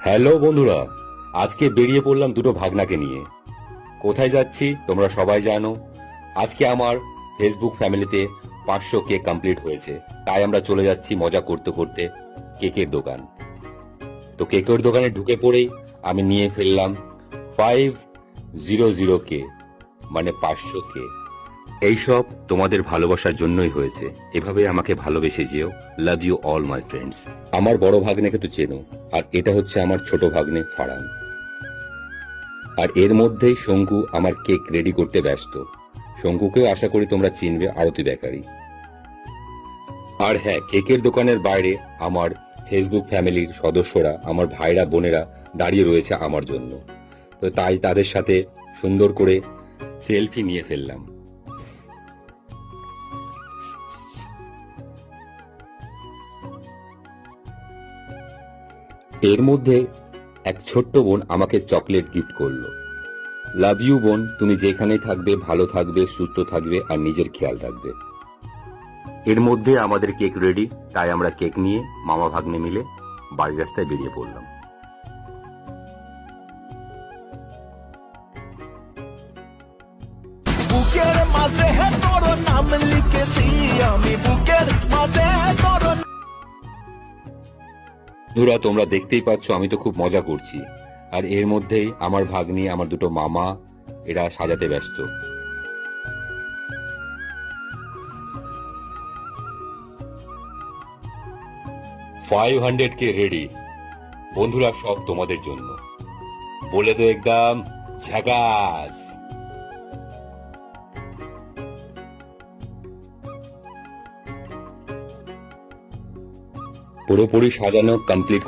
Hello বন্ধুরা, আজকে বেরিয়ে পড়লাম দুটো ভাগনাকে নিয়ে। কোথায় যাচ্ছি তোমরা সবাই জানো। আজকে আমার ফেসবুক ফ্যামিলিতে 500 কেক কমপ্লিট হয়েছে, তাই আমরা চলে যাচ্ছি মজা করতে করতে কেকের দোকান। তো কেকের দোকানে ঢুকে পড়েই আমি নিয়ে ফেললাম 500 কে, মানে 500 কে। এইসব তোমাদের ভালোবাসার জন্যই হয়েছে, এভাবে আমাকে ভালোবেসে যেও। Love you all my friends. আমার বড় ভাগ্নেকে তো চেনো, আর এটা হচ্ছে আমার ছোট ভাগ্নে ফারান। আর এর মধ্যেই শঙ্কু আমার কেক রেডি করতে ব্যস্ত। শঙ্কুকেও আশা করি তোমরা চিনবে, আরতি বেকারি। আর হ্যাঁ, কেকের দোকানের বাইরে আমার ফেসবুক ফ্যামিলির সদস্যরা, আমার ভাইরা বোনেরা দাঁড়িয়ে রয়েছে আমার জন্য। তো তাই তাদের সাথে সুন্দর করে সেলফি নিয়ে ফেললাম। এর মধ্যে এক ছোট্ট বোন আমাকে চকলেট গিফট করলো। লাভ ইউ বোন, তুমি যেখানেই থাকবে ভালো থাকবে, সুস্থ থাকবে আর নিজের খেয়াল রাখবে। এর মধ্যে আমাদের কেক রেডি, তাই আমরা কেক নিয়ে মামা ভাগ্নে মিলে বাড়ির রাস্তায় বেরিয়ে পড়লাম। বুকের মাঝে তোর নাম লিখেছি আমি, বুকের মাঝে তোর। বন্ধুরা, তোমরা দেখতেই পাচ্ছ আমি তো খুব মজা করছি। আর এর মধ্যেই আমার ভাগ্নি, আমার দুটো মামা, এরা সাজাতে ব্যস্ত। $500 রেডি বন্ধুরা, সব তোমাদের জন্য। বলে তো একদম ঝাকাস। পুরোপুরি সাজানো কমপ্লিট